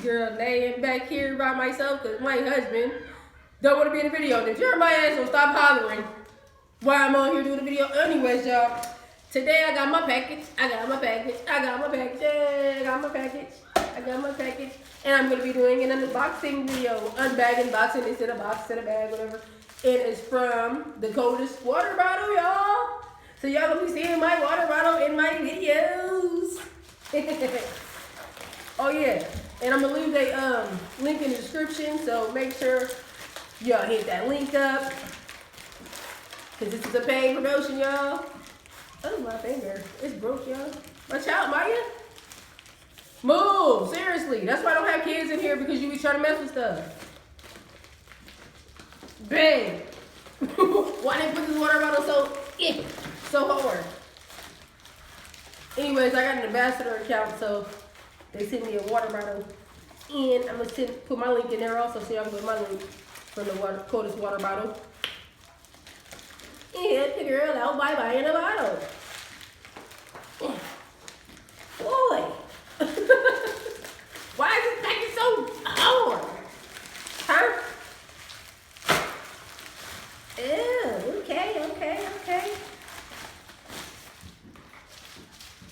girl laying back here by myself because my husband don't want to be in the video. Then Jeremiah, so stop hollering while I'm on here doing the video. Anyways, y'all, today I got my package. I got my package. And I'm going to be doing an unboxing video. Unboxing instead of box, instead of bag, whatever. It is from the coldest water bottle, y'all. So y'all gonna be seeing my water bottle in my videos. Oh yeah, and I'm gonna leave the link in the description, so make sure y'all hit that link up, cause this is a paid promotion, y'all. Oh, my finger, it's broke, y'all. Watch out, Maya. Move, seriously. That's why I don't have kids in here, because you be trying to mess with stuff. Bang. Why they put this water bottle so hard? Anyways, I got an ambassador account, so they sent me a water bottle, and I'm gonna put my link in there also, so y'all can put my link for the coldest water bottle. And the girl out by buying a bottle. Boy, why is this package so hard? Huh? Ew, okay.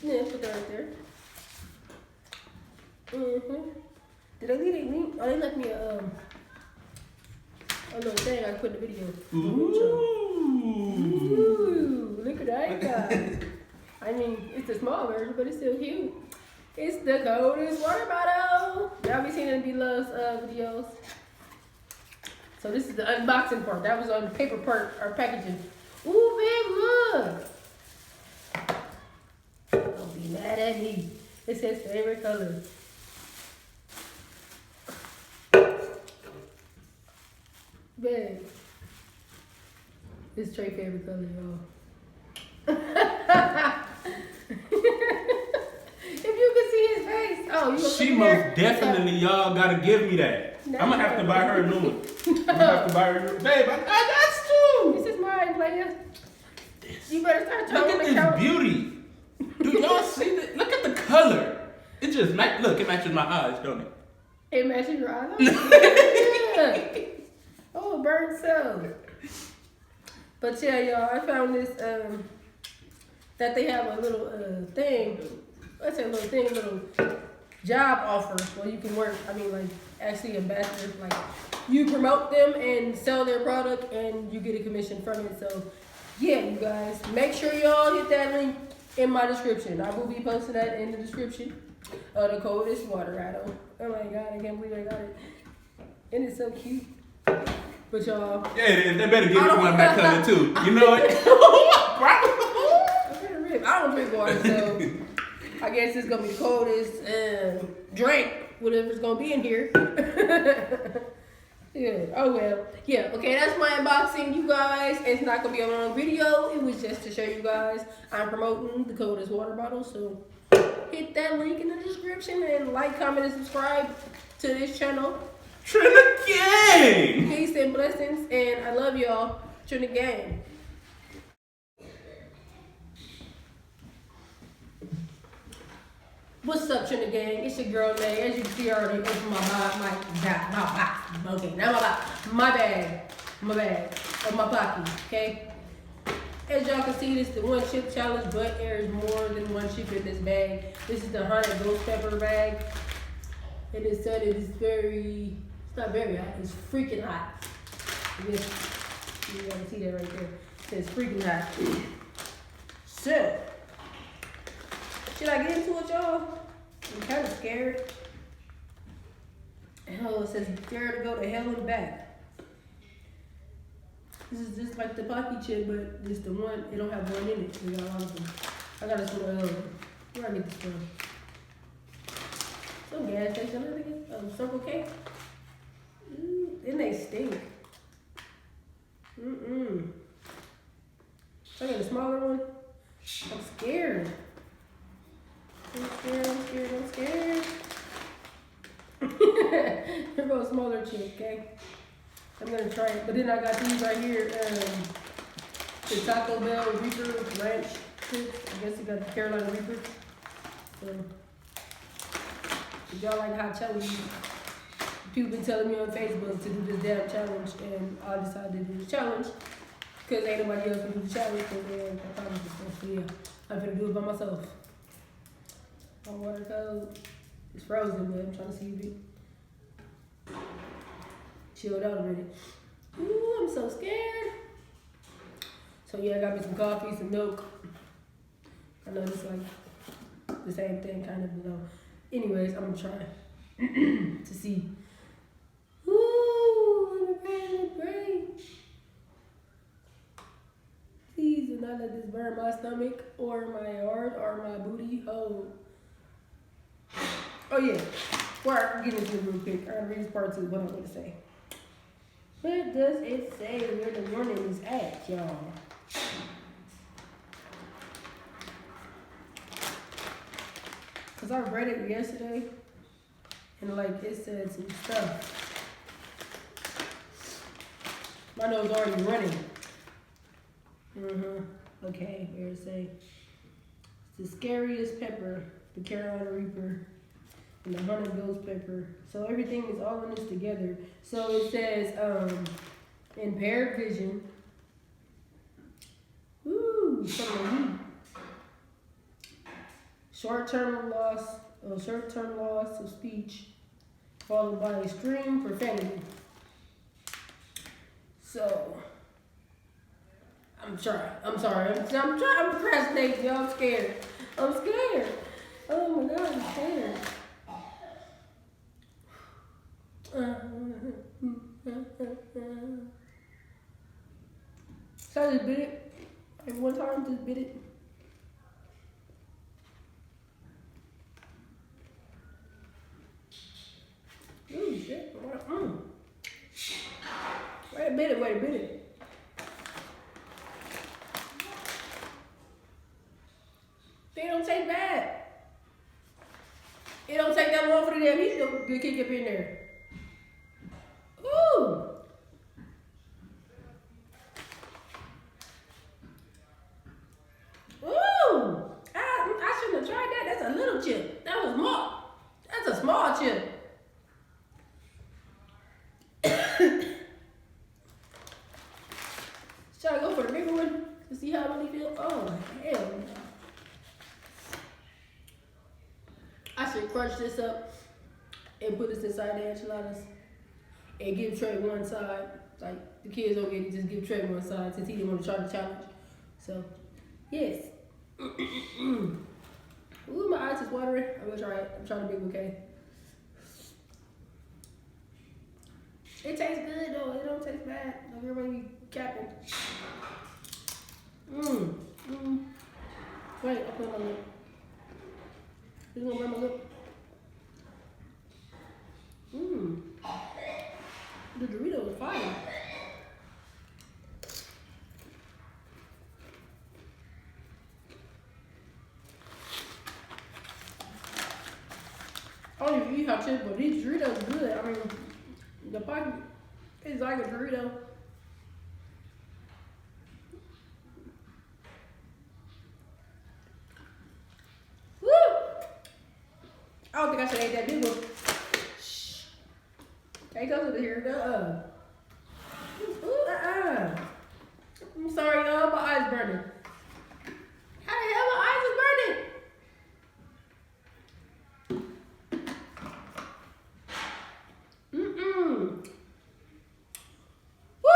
Yeah, put that right there. Did I leave a link? Oh, they left me a little thing I put in the video. Ooh, look at that guy. I mean, it's a small version, but it's still cute. It's the coldest water bottle. Y'all be seeing it in Belove's videos. So this is the unboxing part. That was on the paper part, or packaging. Ooh, babe, look. Don't be mad at me. It's his favorite color. Babe. It's Trey's favorite color, y'all. If you could see his face. Oh, you She most definitely, y'all, gotta give me that. No. I'm gonna have to buy her a new one. I'm gonna have to buy her a new one. Babe, I got to. This is mine, player. You better start talking. Look at this beauty. Do y'all see that? Look at the color. It just, look, it matches my eyes, don't it? It matches your eyes? Yeah. Oh, burnt so. But yeah, y'all, I found this, that they have a little thing. Let's say a little job offer where you can work. I mean, like, actually ambassador. Like, you promote them and sell their product and you get a commission from it. So, yeah, you guys, make sure y'all hit that link in my description. I will be posting that in the description of the coldest water bottle. Oh my God, I can't believe I got it. And it's so cute. But y'all, yeah, they better give me one that color too. You know it. I don't drink water, so I guess it's gonna be the coldest drink, whatever's gonna be in here. Yeah. Oh well. Yeah. Okay. That's my unboxing, you guys. It's not gonna be a long video. It was just to show you guys I'm promoting the coldest water bottle. So hit that link in the description and like, comment, and subscribe to this channel. Trinity Gang! Peace and blessings, and I love y'all. Trinity Gang. What's up, Trinity Gang? It's your girl, May. As you can see, I already opened my box. Okay, now my bag of my pocket, okay? As y'all can see, this is the one chip challenge, but there is more than one chip in this bag. This is the Honey Ghost Pepper bag. And it said it is it's not very hot, it's freaking hot. Yes, you gotta see that right there. It says freaking hot. So, should I get into it, y'all? I'm kind of scared. Oh, it says dare to go to hell and back. This is just like the Pocky chip, but it's the one, it don't have one in it. We got a lot of them. I got this one, where I get this from? Some gas station, I think Circle K. Then they stink. I got a smaller one. I'm scared. I'm scared. Here goes a smaller chip, okay? I'm gonna try it. But then I got these right here. The Taco Bell Reaper Ranch chips. I guess you got the Carolina Reaper. So If y'all like hot challenges, people been telling me on Facebook to do this damn challenge, and I decided to do the challenge because ain't nobody else can do the challenge. Because I thought it was supposed to. Yeah, I'm gonna do it by myself. My water code is frozen, but I'm trying to see if it chilled out a minute. Ooh, I'm so scared. So yeah, I got me some coffee, some milk. I know it's like the same thing, kind of, you know. Anyways, I'm gonna try to see. Ooh, I'm pray. Please do not let this burn my stomach or my heart or my booty hole. Oh yeah, before I get into it real quick, I gotta read this part two. What I'm gonna say. What does it say where the warning is at, y'all? Cause I read it yesterday, and like it said some stuff. My nose already running. Okay, where it say? It's the scariest pepper, the Carolina Reaper, and the honey ghost pepper. So everything is all in this together. So it says, impaired vision. Ooh, from the heat. Short-term loss of speech, followed by extreme profanity. So, I'm sorry. I'm procrastinating, y'all. I'm scared. Oh my God, I'm scared. So I just bit it. Like one time, just bit it. Ooh, shit. Wait a minute. They don't take bad. It don't take that long for the damn heat to kick up in there. Ooh. Ooh. I shouldn't have tried that. That's a little chip. That was small. That's a small chip. Should I go for the bigger one to see how it really feels? Oh, hell no. I should crunch this up and put this inside the enchiladas and give Trey one side. Like, the kids don't get it, just give Trey one side since he didn't want to try the challenge. So, yes. Ooh, my eyes is watering. I'm gonna try it. I'm trying to be okay. It tastes good though. It don't taste bad. Like everybody be capping. Wait, I put it on my lip. This is gonna burn my lip. The Dorito is fire. I don't even eat hot chips, but these Doritos are good. I mean, the pocket is like a Dorito. Woo! I don't think I should have ate that big one. Shh. Ain't goes to here. I'm sorry, y'all. My eyes burning. How the hell my eyes is burning? Woo!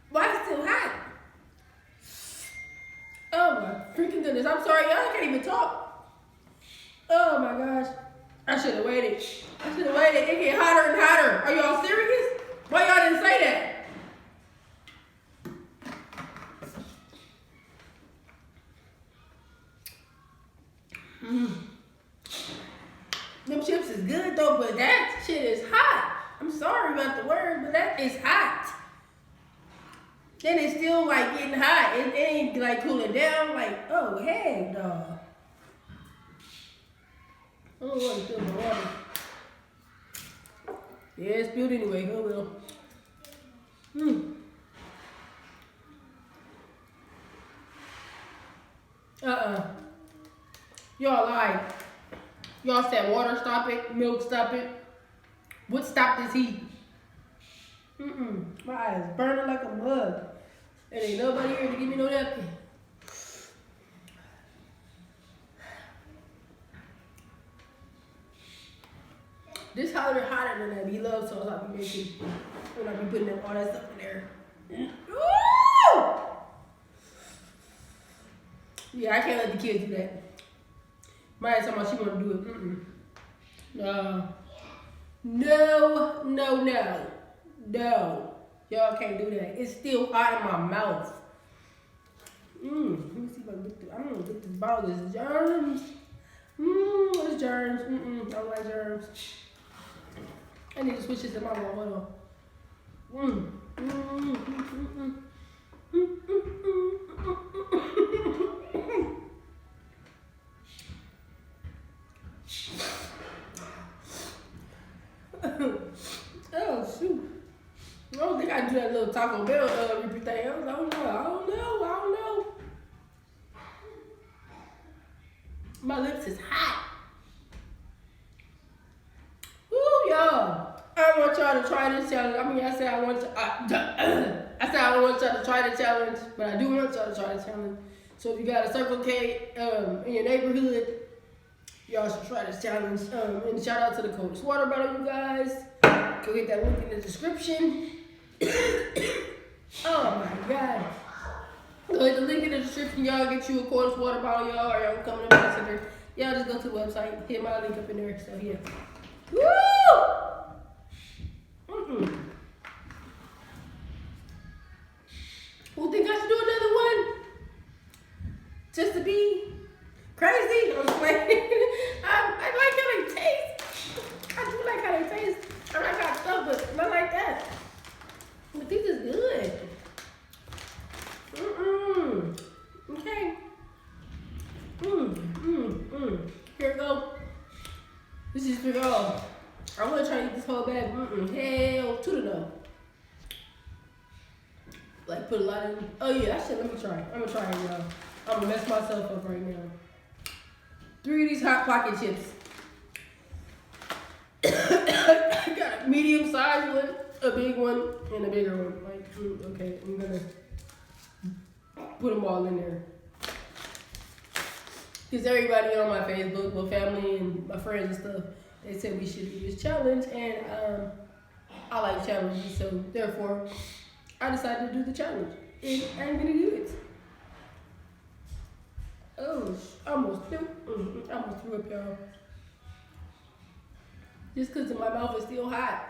Why is it still hot? Oh my freaking goodness. I'm sorry, y'all. I can't even talk. Oh my gosh. I should have waited. It get hotter and hotter. Are y'all serious? Why y'all didn't say that? Them chips is good though, but that shit is hot. I'm sorry about the word, but that is hot. Then it's still like getting hot. It ain't like cooling down. Like, oh heck no. I don't want to spill my water. Yeah, it's spilled anyway. Oh well. Y'all lied. Y'all said water stop it, milk stop it. What stopped this heat? My eyes burning like a mug. And ain't nobody here to give me no napkin. This hotter than that. He loves sauce I be making when I be putting all that stuff in there. Woo! Yeah, I can't let the kids do that. Maya talking about she want to do it. No. No. Y'all can't do that. It's still hot in my mouth. Let me see if I can get through. I don't know if this bottle is germs. It's germs. I don't like germs. I need to switch this to my water. Oh shoot! I don't think I can do that little Taco Bell repeat thing. I don't know. My lips is hot. Woo, y'all! I want y'all to try this challenge. I said I want y'all. I said I don't want y'all to try the challenge, but I do want y'all to try the challenge. So if you got a Circle K in your neighborhood, y'all should try this challenge. And shout out to the coldest water bottle, you guys. Go get that link in the description. Oh my God. Go hit the link in the description, y'all. Get you a coldest water bottle, y'all, or y'all come to the messenger. Y'all just go to the website, hit my link up in there. So yeah. Woo! Who think I should do another one? Just to be crazy? I'm just playing. I like how they taste. I do like how they taste. I like how stuff, but not like that. But these is good. Okay. Here we go. This is for y'all. I want to try to eat this whole bag. Hell to the no. Like put a lot in. Oh yeah, that shit. Let me try. I'm gonna try it, y'all. I'm gonna mess myself up right now. 3 of these Hot Pocket chips. I got a medium sized one, a big one, and a bigger one. Like, okay, I'm gonna put them all in there. Because everybody on my Facebook, my family and my friends and stuff, they said we should do this challenge, and I like challenges, so therefore I decided to do the challenge, and I'm gonna do it. Oh, I almost threw up, y'all. Just because my mouth is still hot.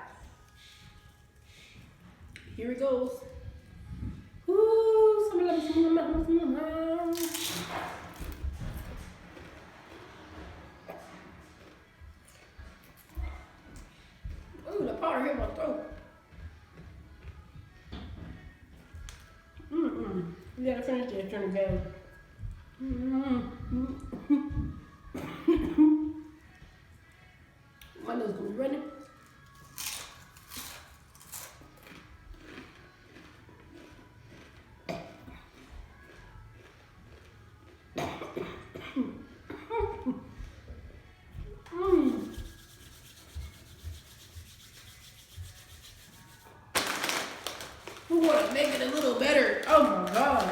Here it goes. Ooh, ooh, the powder hit my throat. We gotta finish this, turn it down. My nose gonna be running. We want to make it a little better. Oh my God.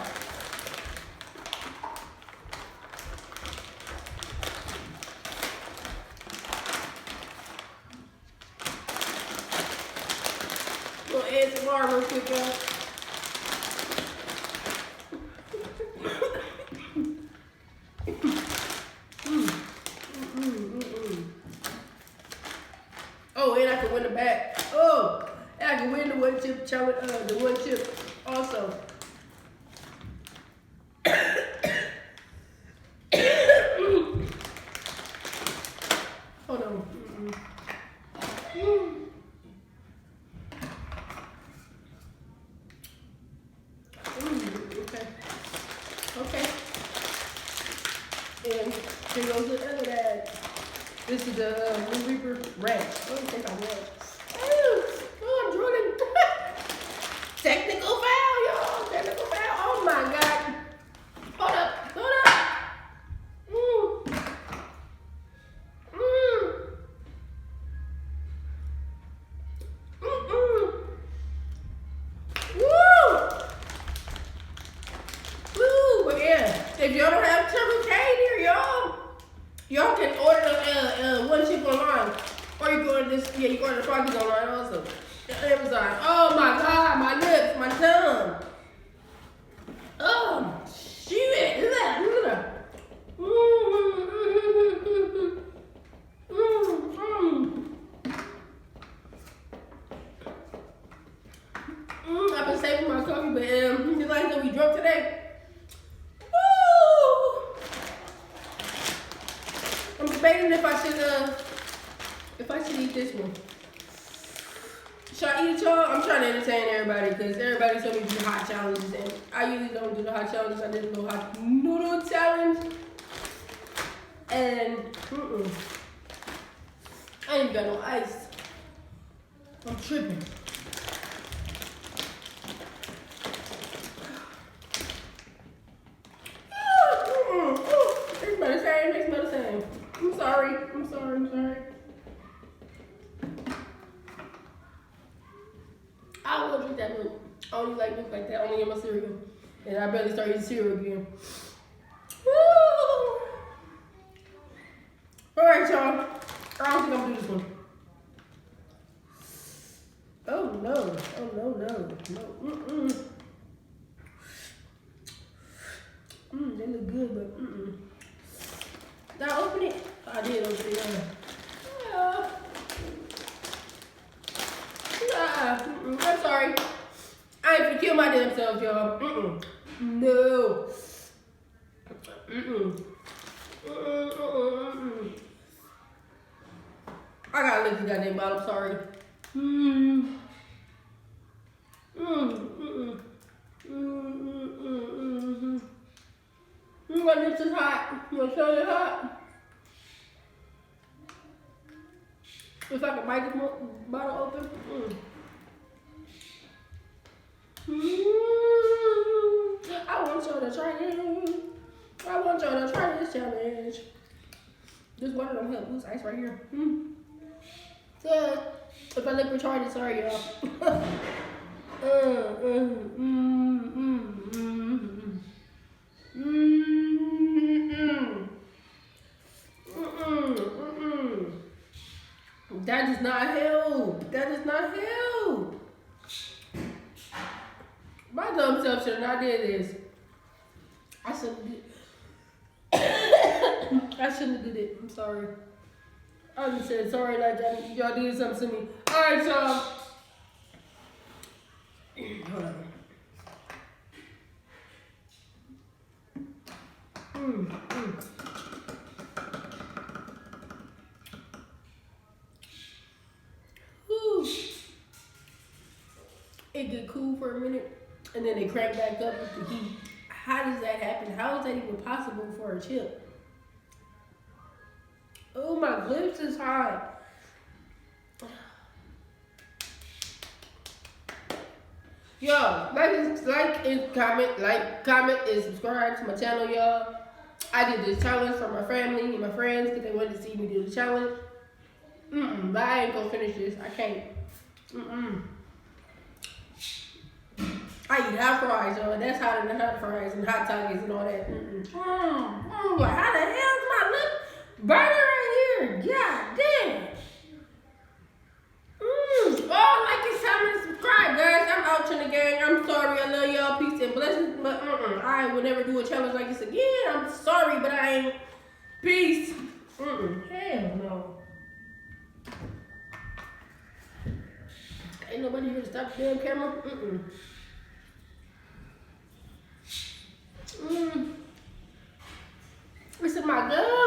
Little ASMR real quick, y'all. Oh, and I can win the bag. Oh, and I can win the one chip challenge. The one chip also. Hold on. Okay. And here goes the other bag. This is the Blue Reaper Red. I don't think I will. Oh, I'm drooling. Technical foul, y'all. Technical foul. Oh my God. Hold up. Yeah, you ordered the Froggies online also. Amazon. Oh my God, my lips, my tongue. Oh, shit. Look at that. I've been saving my coffee, but you like that we drunk today? Woo! I'm debating if I should eat this one. Should I eat it, y'all? I'm trying to entertain everybody because everybody told me to do hot challenges, and I usually don't do the hot challenges. I did a little hot noodle challenge, and I ain't got no ice. I'm tripping. It smell the same. They smell the same. I'm sorry. I will drink that milk. I only like milk like that, only in my cereal. And I barely start eating cereal again. Woo! Alright, y'all. I don't think I'm gonna do this one. Oh no. No. They look good, but Did I open it? I did open it. I'm sorry. I ain't finna kill my damn self, y'all. No. I gotta lick this goddamn bottle, sorry. My lips is hot. My tongue is hot. If I can bite this bottle open. I want y'all to try it. I want y'all to try this challenge. This water don't help. This ice right here. So, if I look retarded, sorry y'all. That does not help. That does not help. My dumb self should have not did this. I shouldn't have did it. I'm sorry. I just said sorry like that. Y'all did something to me. Alright, y'all. Hold on. Whew. It get cool for a minute, and then it crank back up with the heat. How does that happen? How is that even possible for a chip? Oh, my lips is hot. Yo, comment, and subscribe to my channel, y'all. I did this challenge for my family and my friends because they wanted to see me do the challenge. But I ain't gonna finish this. I can't. I eat hot fries, y'all. That's hotter than hot fries and hot Takis and all that. How the hell's my lip burning right here? God damn. Like and comment and subscribe, guys. I'm out in the gang. I'm sorry. I love y'all. Peace and blessings. But I will never do a challenge like this again. I'm sorry, but I ain't. Peace. Hell no. Ain't nobody here to stop the damn camera. This is my gun.